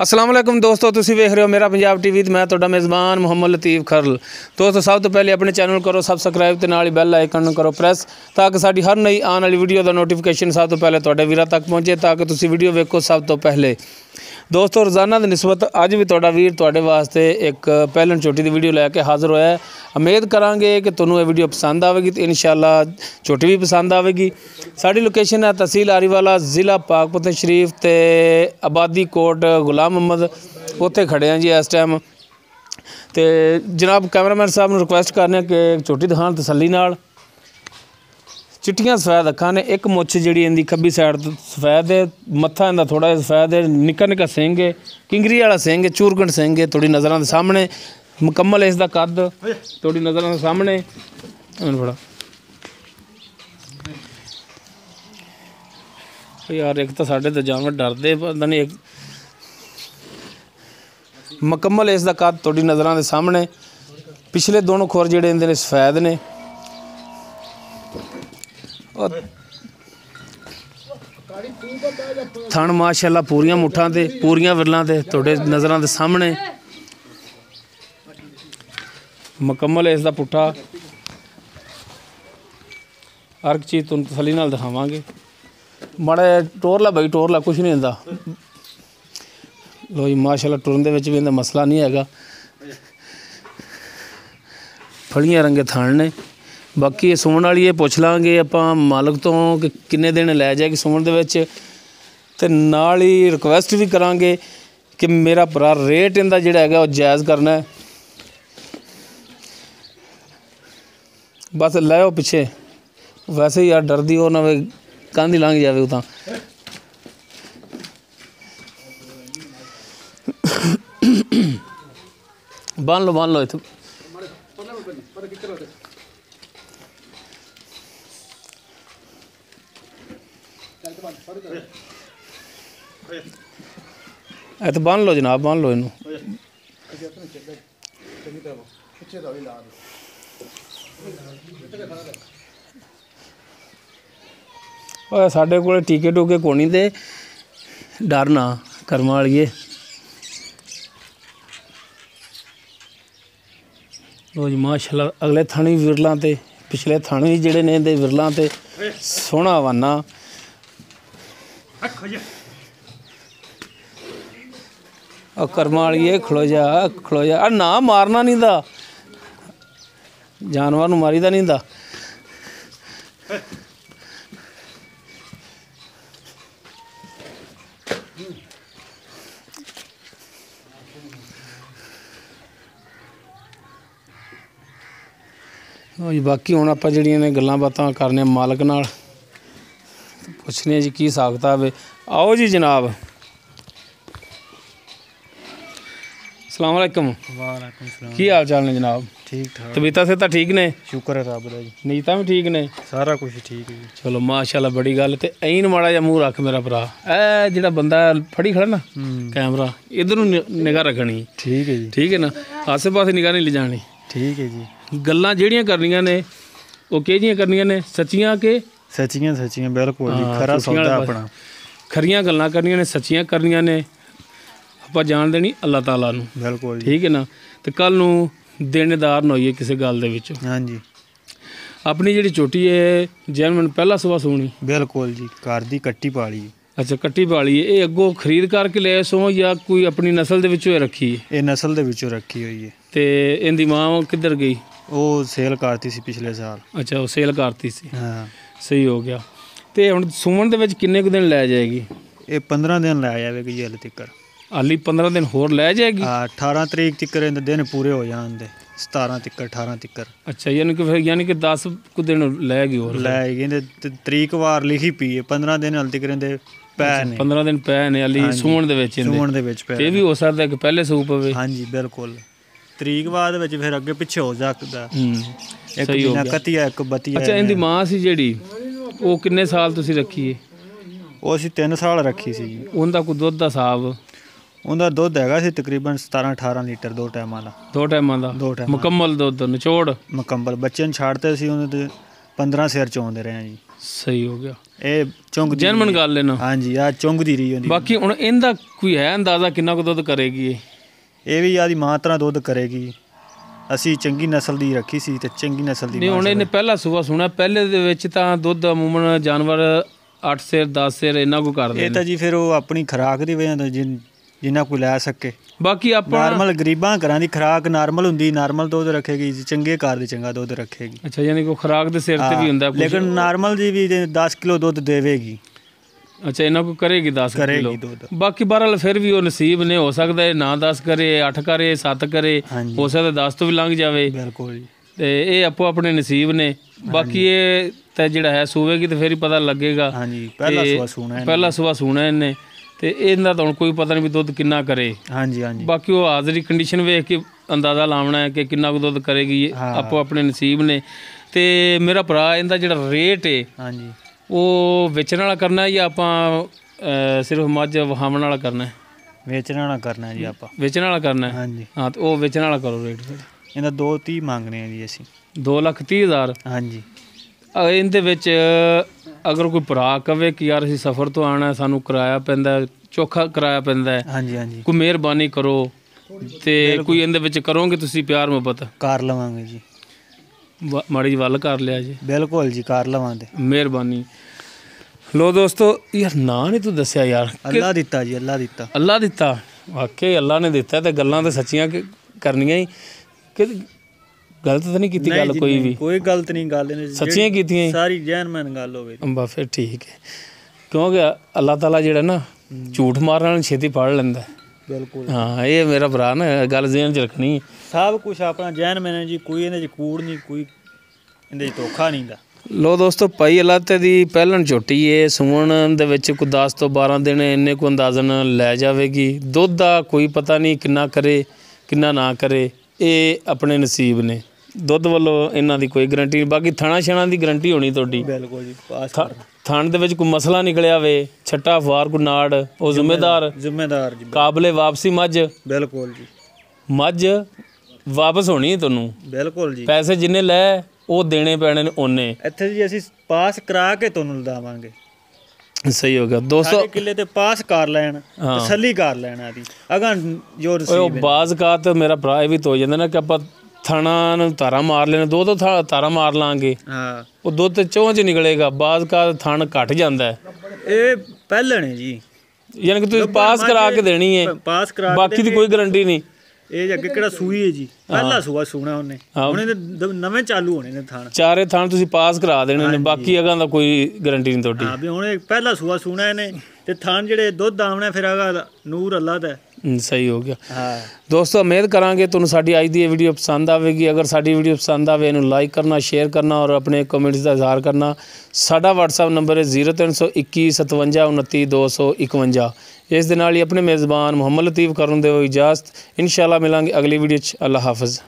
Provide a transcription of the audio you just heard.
अस्सलाम वालेकुम दोस्तों, तुसीं वेख रहे हो मेरा पंजाब टीवी ते मैं तुहाडा मेज़बान मुहम्मद लतीफ़ खरल। दोस्तों सब तो पहले अपने चैनल करो सबसक्राइब ते नाल ही बैल आइकन करो प्रेस ताकि साडी हर नई आने वाली वीडियो का नोटिफिकेशन सब तो पहले तुहाडे वीरां तक पहुँचे ताकि तुसीं वीडियो वेखो सब तो पहले। दोस्तों रोज़ाना की निस्बत अज भी तुहाडा वीर तुहाडे वास्ते एक पहलन झोटी की वीडियो लैके हाज़र होया है। उम्मीद करांगे कि तुहानूं ये वीडियो पसंद आवेगी तो इंशाअल्लाह झोटी भी पसंद आवेगी। साडी लोकेशन है तहसील आरीवाला, ज़िला पाकपतन शरीफ ते आबादी कोट गुलाम मोहम्मद, उत्थे खड़े हैं जी इस टाइम। तो जनाब कैमरामैन साहब नूं रिक्वेस्ट करने कि झोटी दिखाण तसल्ली नाल। चिट्टियां सफैद अखां ने, एक मुछ जिहड़ी इहदी खब्बी साइड तो सफैद है, मत्था इहदा थोड़ा जिहा सफैद है, निक्का निक्का सिंग है, किंगरी वाला सिंग है, चूरगंड सिंग है, थोड़ी नज़रां दे सामने मुकम्मल इसदा कद थोड़ी नज़रां दे सामने। बड़ा यार एक तो साढ़े तो जानवर डरदे पता नहीं, एक मुकम्मल इसदा कद थोड़ी नज़रां दे सामने। पिछले दोनों खुर जिहड़े इहदे सफैद ने, थण माशाअल्लाह पूरियां मुठां ते पूरियां विरलां ते तुहाडे नज़रां दे सामने। मुकम्मल इसदा पुट्ठा हर एक चीज़ तुहानूं तसल्ली नाल दिखावांगे। माड़ा टोर ला बई टोर ला, कुछ नहीं हुंदा। लो जी माशाअल्लाह टुरन दे विच भी इहदा मसला नहीं हैगा। फड़ियां रंगे थण ने। बाकी सुमन वाली ये पुछ लांगे आपां मालक तो कि किन्ने दिन लै जाएगी सुमन दे विच, ते नाल ही रिक्वेस्ट भी करांगे कि मेरा भरा रेट इहदा जिहड़ा हैगा ओह जायज़ करना है। बस लाओ पिछे, वैसे ही यार डरदी हो ना कंध ही लंघ जावे उतां। बांध लो इत्थे। तो बांध लो जनाब, बांध लो इनू। साढ़े कोल टीके टूके कोनी ते डर ना कर्मा वालिए। लो जी माशाअल्लाह अगले थण भी विरलां ते पिछले थण भी जिहड़े ने इहदे विरलां ते सोहना हवाना। कर्मा वालिए खलो जा ना मारना नहीं दा, जानवर नूं मारी दा नहीं दा। बाकी हुण आपां जिहड़ियां ने गल्लां बातां करने मालक नाल, पुछने जी की हिसाब किताब है। आओ जी जनाब। अस्सलाम वालेकुम। वालेकुम सलाम। की हाल चाल ने जनाब? ठीक ठाक, तबीयतां सेहतां ठीक ने? शुक्र है रब दा जी, नीयतां भी ठीक ने? सारा कुछ ठीक है जी। चलो माशाअल्लाह बड़ी गल। ते ऐन माड़ा जा मूँह रख मेरा भरा, ए जिहड़ा बंदा फड़ी खड़ा ना कैमरा, इधर नूं निगाह रखनी। ठीक है जी, ठीक है ना, आसे पासे निगाह नहीं ले जानी। ठीक है जी। गल्लां जिहड़ियां करनियां ने वो किह जिहियां करनियां ने, सच्चियां के सच्चियां सच्चियां बिल्कुल जी, खरा झूठियां सौदा वाला अपना। खरियां गल्लां करनियां ने, सच्चियां करनियां ने। आपां जान देनी अल्लाह ताला नूं। बिल्कुल जी। ठीक है ना, ते कल नूं देनेदार ना होइए किसी गल दे विच। हाँ जी अपनी जिहड़ी झोटी है जैनवन पहला सुबह सोनी। बिल्कुल जी, घर दी कट्टी पाली। अच्छा कट्टी पाली है, ये अगों खरीद करके ले सो या कोई अपनी नस्ल दे विचों रखी है? ये नस्ल दे विचों रखी हुई है। ते इहदी मां किधर गई? वो सेल करती सी पिछले साल। अच्छा वो सेल करती सी। हाँ, सही हो गया। ते हुण सुमन दे विच किन्ने कुछ दिन लै जाएगी? ये 15 दिन लै जाएगी जी हले तक। हाली 15 दिन होर लै जाएगी? 18 तरीक तक इहदे दिन पूरे हो जाण दे, 17 तक 18 तक। अच्छा यानी कि 10 कुछ दिन लैगी होर लै तरीक वार लिखी पी है। 15 दिन हले तक इहदे पै ने। 15 दिन पै ने हाली सूण दे विच। सूण दे विच पै। ये भी हो सकदा कि पहले सूप पवे। हाँ जी बिल्कुल, तरीक बाद विच फिर अगे पिछे हो सकदा। एक सही हो बिना गया। कतिया एक बतिया। अच्छा इहदी मां सी जेहड़ी ਉਹ किन्ने साल तुसीं रखी है? ਉਹ ਅਸੀਂ 3 ਸਾਲ ਰੱਖੀ ਸੀ ਜੀ। ਉਹਦਾ ਕੋਈ ਦੁੱਧ ਦਾ ਹਿਸਾਬ? ਉਹਦਾ ਦੁੱਧ ਹੈਗਾ ਸੀ ਤਕਰੀਬਨ 17-18 ਲੀਟਰ, 2 ਟਾਈਮਾਂ ਦਾ। 2 ਟਾਈਮਾਂ ਦਾ? 2 ਟਾਈਮਾਂ ਮੁਕੰਮਲ ਦੁੱਧ ਨਿਚੋੜ? ਮੁਕੰਮਲ। ਬੱਚੇ ਨੂੰ ਛੱਡਤੇ ਸੀ ਉਹਨੇ ਤੇ 15 ਸਿਰ ਚੋਂਦੇ ਰਹੇ ਜੀ। ਸਹੀ ਹੋ ਗਿਆ। ਇਹ ਚੁੰਗਦੀ ਜਨਮਨ ਗੱਲ ਇਹਨਾਂ ਹਾਂਜੀ ਆ ਚੁੰਗਦੀ ਰਹੀ ਹੁੰਦੀ। ਬਾਕੀ ਹੁਣ ਇਹਦਾ ਕੋਈ ਹੈ ਅੰਦਾਜ਼ਾ ਕਿੰਨਾ ਕੁ ਦੁੱਧ ਕਰੇਗੀ ਇਹ ਵੀ ਆਦੀ ਮਾਂ ਤਰ੍ਹਾਂ ਦੁੱਧ ਕਰੇਗੀ। ਅਸੀਂ ਚੰਗੀ ਨਸਲ ਦੀ ਰੱਖੀ ਸੀ ਤੇ ਚੰਗੀ ਨਸਲ ਦੀ ਨਹੀਂ ਹੁਣ ਇਹਨੇ ਪਹਿਲਾ ਸੂਆ ਸੁਣਾ ਪਹਿਲੇ ਦੇ ਵਿੱਚ ਤਾਂ ਦੁੱਧ ਅਮੂਮਨ ਜਾਨਵਰ 8 ਸਿਰ 10 ਸਿਰ ਇਹਨਾਂ ਕੋ ਕਰਦੇ ਇਹ ਤਾਂ ਜੀ ਫਿਰ ਉਹ ਆਪਣੀ ਖੁਰਾਕ ਦੀ ਵਜ੍ਹਾ ਤੋਂ ਜਿੰਨਾ ਕੋਈ ਲੈ ਸਕੇ। ਬਾਕੀ ਆਪਾਂ ਨਾਰਮਲ ਗਰੀਬਾਂ ਘਰਾਂ ਦੀ ਖੁਰਾਕ ਨਾਰਮਲ ਹੁੰਦੀ, ਨਾਰਮਲ ਦੁੱਧ ਰੱਖੇਗੀ, ਚੰਗੇ ਘਰ ਦੇ ਚੰਗਾ ਦੁੱਧ ਰੱਖੇਗੀ। ਅੱਛਾ ਯਾਨੀ ਕਿ ਖੁਰਾਕ ਦੇ ਸਿਰ ਤੇ ਵੀ ਹੁੰਦਾ ਕੁਝ। ਲੇਕਿਨ ਨਾਰਮਲ ਜੀ ਵੀ 10 ਕਿਲੋ ਦੁੱਧ ਦੇਵੇਗੀ। ਅੱਛਾ ਇਹਨਾਂ ਕੋ ਕਰੇਗੀ 10 ਕਿਲੋ ਕਰੇਗੀ ਦੁੱਧ। ਬਾਕੀ ਬਹਰਹਾਲ ਫਿਰ ਵੀ ਉਹ ਨਸੀਬ ਨੇ, ਹੋ ਸਕਦਾ ਹੈ ਨਾ 10 ਕਰੇ 8 ਕਰੇ 7 ਕਰੇ, ਹੋ ਸਕਦਾ 10 ਤੋਂ ਵੀ ਲੰਘ ਜਾਵੇ। ਬਿਲਕੁਲ ਜੀ। ਤੇ ਇਹ ਆਪੋ ਆਪਣੇ ਨਸੀਬ ਨੇ। ਬਾਕੀ ਇਹ ਤਾਂ ਜਿਹੜਾ ਹੈ ਸੂਵੇਗੀ ਤੇ ਫਿਰ ਹੀ ਪਤਾ ਲੱਗੇਗਾ। ਹਾਂਜੀ ਪਹਿਲਾ ਸੂਆ ਸੂਣਾ ਪਹਿਲਾ ਸੂਆ ਸੂਣਾ ਇਹਨੇ ਤੇ ਇਹਨਾਂ ਦਾ ਹੁਣ ਕੋਈ ਪਤਾ ਨਹੀਂ ਵੀ ਦੁੱਧ ਕਿੰਨਾ ਕਰੇ। ਹਾਂਜੀ ਹਾਂਜੀ। ਬਾਕੀ ਉਹ ਹਾਜ਼ਰੀ ਕੰਡੀਸ਼ਨ ਵੇਖ ਕੇ ਅੰਦਾਜ਼ਾ ਲਾਉਣਾ ਹੈ ਕਿ ਕਿੰਨਾ ਕੁ ਦੁੱਧ ਕਰੇਗੀ। ਆਪੋ ਆਪਣੇ ਨਸੀਬ ਨੇ। ਤੇ ਮੇਰਾ ਭਰਾ ਇਹਦਾ ਜਿਹੜਾ ਰੇਟ ਹੈ ਹਾਂਜੀ ਉਹ ਵੇਚਣ ਵਾਲਾ ਕਰਨਾ ਹੈ ਜਾਂ ਆਪਾਂ ਸਿਰਫ ਮੱਝ ਵਹਾਉਣ ਵਾਲਾ ਕਰਨਾ ਹੈ? ਵੇਚਣ ਵਾਲਾ ਕਰਨਾ ਜੀ ਆਪਾਂ। ਵੇਚਣ ਵਾਲਾ ਕਰਨਾ ਹੈ? ਹਾਂਜੀ ਹਾਂ ਤੇ ਉਹ ਵੇਚਣ ਵਾਲਾ ਕਰੋ ਰੇਟ ਫਿਰ। ਇਹਦਾ 230 ਮੰਗਨੇ ਆ ਜੀ ਅਸੀਂ। 2,30,000। ਹਾਂਜੀ ਇਹਦੇ ਵਿੱਚ ਅਗਰ ਕੋਈ ਭਰਾ ਕਵੇ ਕਿ ਯਾਰ ਅਸੀਂ ਸਫ਼ਰ ਤੋਂ ਆਉਣਾ, ਸਾਨੂੰ ਕਿਰਾਇਆ ਪੈਂਦਾ, ਚੋਖਾ ਕਿਰਾਇਆ ਪੈਂਦਾ ਹੈ, ਹਾਂਜੀ ਹਾਂਜੀ ਕੋਈ ਮਿਹਰਬਾਨੀ ਕਰੋ ਤੇ ਕੋਈ ਇਹਦੇ ਵਿੱਚ ਕਰੋਗੇ ਤੁਸੀਂ ਪਿਆਰ ਮੁਹੱਬਤ? ਕਰ ਲਵਾਂਗੇ ਜੀ। ਮਾੜੀ ਜਿਹੀ ਵੱਲ ਕਰ ਲਿਆ ਜੀ। ਬਿਲਕੁਲ ਜੀ ਕਰ ਲਵਾਂਗੇ। ਮਿਹਰਬਾਨੀ। ਲੋ ਦੋਸਤੋ ਯਾਰ ਨਾਂ ਨਹੀਂ ਤੂੰ ਦੱਸਿਆ ਯਾਰ। ਅੱਲਾ ਦਿੱਤਾ ਜੀ, ਅੱਲਾ ਦਿੱਤਾ। ਅੱਲਾ ਦਿੱਤਾ? ਵਾਕਈ ਅੱਲਾ ਨੇ ਦਿੱਤਾ ਤੇ ਗੱਲਾਂ ਤੇ ਸੱਚੀਆਂ ਕਰਨੀਆਂ ਹੀ। ਕਿ ਗਲਤ ਤਾਂ ਨਹੀਂ ਕੀਤੀ ਗੱਲ ਕੋਈ ਵੀ? ਕੋਈ ਗਲਤ ਨਹੀਂ ਗੱਲ ਨੇ, ਸੱਚੀਆਂ ਕੀਤੀਆਂ ਸਾਰੀ ਜੈਨਮਨ ਗੱਲ ਹੋਵੇ। ਬਸ ਫਿਰ ਠੀਕ ਹੈ। ਕਿਉਂਕਿ ਅੱਲਾਹ ਤਾਲਾ ਜਿਹੜਾ ਨਾ ਝੂਠ ਮਾਰਨ ਵਾਲੇ ਛੇਤੀ ਫੜ ਲੈਂਦਾ। ਬਿਲਕੁਲ ਹਾਂ ਇਹ ਮੇਰਾ ਭਰਾ ਨਾ ਗੱਲ ਜ਼ਿਹਨ 'ਚ ਰੱਖਣੀ। ਸਭ ਕੁਝ ਆਪਣਾ ਜੈਨਮਨ ਜੀ, ਕੋਈ ਇਹਦੇ 'ਚ ਕੂੜ ਨਹੀਂ, ਕੋਈ ਇਹਦੇ 'ਚ ਧੋਖਾ ਨਹੀਂ ਗਾ। ਲੋ ਦੋਸਤੋ ਭਾਈ ਅੱਲਾਹ ਤੇ ਦੀ ਪਹਿਲਣ ਝੋਟੀ ਏ। ਸੂਣ ਦੇ ਵਿੱਚ ਕੋਈ 10 ਤੋਂ 12 ਦਿਨ ਇੰਨੇ ਕੋ ਅੰਦਾਜ਼ਨ ਲੈ ਜਾਵੇਗੀ। ਦੁੱਧ ਦਾ ਕੋਈ ਪਤਾ ਨਹੀਂ ਕਿੰਨਾ ਕਰੇ ਕਿੰਨਾ ਨਾ ਕਰੇ, ਇਹ ਆਪਣੇ ਨਸੀਬ ਨੇ। ਦੁੱਧ ਵੱਲੋਂ ਇਹਨਾਂ ਦੀ ਕੋਈ ਗਰੰਟੀ ਨਹੀਂ। ਬਾਕੀ ਥਣਾ ਛਣਾ ਦੀ ਗਰੰਟੀ ਹੋਣੀ ਤੁਹਾਡੀ। ਬਿਲਕੁਲ ਜੀ। ਥਣ ਦੇ ਵਿੱਚ ਕੋਈ ਮਸਲਾ ਨਿਕਲਿਆ ਵੇ, ਛੱਟਾ ਫਾਰ ਕੋ ਨਾੜ, ਉਹ ਜ਼ਿੰਮੇਦਾਰ ਜੀ, ਕਾਬਲੇ ਵਾਪਸੀ ਮੱਝ। ਬਿਲਕੁਲ ਜੀ। ਮੱਝ ਵਾਪਸ ਹੋਣੀ ਤੁਹਾਨੂੰ। ਬਿਲਕੁਲ ਜੀ। ਪੈਸੇ ਜਿੰਨੇ ਲੈ ਉਹ ਦੇਣੇ ਪੈਣੇ ਨੇ ਉਹਨੇ। ਇੱਥੇ ਜੀ ਅਸੀਂ ਪਾਸ ਕਰਾ ਕੇ ਤੁਹਾਨੂੰ ਲਦਾਵਾਂਗੇ। ਸਹੀ ਹੋ ਗਿਆ ਦੋਸਤੋ। ਕਿੱਲੇ ਤੇ ਪਾਸ ਕਰ ਲੈਣ, ਤਸੱਲੀ ਕਰ ਲੈਣ ਆਦੀ ਅਗਾਂ ਜੋ ਉਹ ਬਾਜ਼ਕਾਤ ਮੇਰਾ ਭਰਾ ਇਹ ਵੀ ਤੋ ਜਾਂਦਾ ਨਾ ਕਿ ਆਪਾਂ ਥਣਾ ਨੂੰ ਧਾਰਾ ਮਾਰ ਲੈਣਾ, ਦੋ ਧਾਰਾ ਮਾਰ ਲਾਂਗੇ। ਹਾਂ ਉਹ ਦੁੱਧ ਤੇ ਚੋਂ ਚ ਨਿਕਲੇਗਾ। ਬਾਜ਼ਕਾਤ ਥਣ ਘਟ ਜਾਂਦਾ। ਇਹ ਪਹਿਲੇ ਨੇ ਜੀ, ਯਾਨੀ ਕਿ ਤੁਸੀਂ ਪਾਸ ਕਰਾ ਕੇ ਦੇਣੀ ਹੈ, ਪਾਸ ਕਰਾ ਬਾਕੀ ਦੀ ਕੋਈ ਗਰੰਟੀ ਨਹੀਂ। ਇਹ ਅੱਗੇ ਕਿਹੜਾ ਸੂਈ ਹੈ ਜੀ, ਪਹਿਲਾ ਸੂਆ ਸੂਣਾ ਉਹਨੇ। ਹੁਣ ਇਹਦੇ ਨਵੇਂ ਚਾਲੂ ਹੋਣੇ ਨੇ ਥਣ। ਚਾਰੇ ਥਣ ਤੁਸੀਂ ਪਾਸ ਕਰਾ ਦੇਣੇ ਨੇ, ਬਾਕੀ ਅਗਾਂ ਦਾ ਕੋਈ ਗਰੰਟੀ ਨਹੀਂ ਤੁਹਾਡੀ। ਹਾਂ ਵੀ ਹੁਣ ਇਹ ਪਹਿਲਾ ਸੂਆ ਸੂਣਾ ਇਹਨੇ ਤੇ ਥਣ ਜਿਹੜੇ ਦੁੱਧ ਆਉਣਾ ਫਿਰ ਅਗਾ ਨੂਰ ਅੱਲਾ ਦਾ। ਸਹੀ ਹੋ ਗਿਆ। ਹਾਂ ਦੋਸਤੋ ਉਮੀਦ ਕਰਾਂਗੇ ਤੁਹਾਨੂੰ ਸਾਡੀ ਅੱਜ ਦੀ ਇਹ ਵੀਡੀਓ ਪਸੰਦ ਆਵੇਗੀ। ਅਗਰ ਸਾਡੀ ਵੀਡੀਓ ਪਸੰਦ ਆਵੇ ਇਹਨੂੰ ਲਾਈਕ ਕਰਨਾ, ਸ਼ੇਅਰ ਕਰਨਾ ਔਰ ਆਪਣੇ ਕਮੈਂਟਸ ਦਾ ਇਜ਼ਹਾਰ ਕਰਨਾ। ਸਾਡਾ WhatsApp ਨੰਬਰ ਹੈ 0321 57 29 251। ਇਸ ਦੇ ਨਾਲ ਹੀ ਆਪਣੇ ਮੇਜ਼ਬਾਨ ਮੁਹੰਮਦ ਲਤੀਫ ਕਰਨ ਦਿਓ ਇਜਾਜ਼ਤ। ਇਨਸ਼ਾਅੱਲਾ ਮਿਲਾਂਗੇ ਅਗਲੀ ਵੀਡੀਓ 'ਚ। ਅੱਲਾ ਹਾਫਿਜ਼।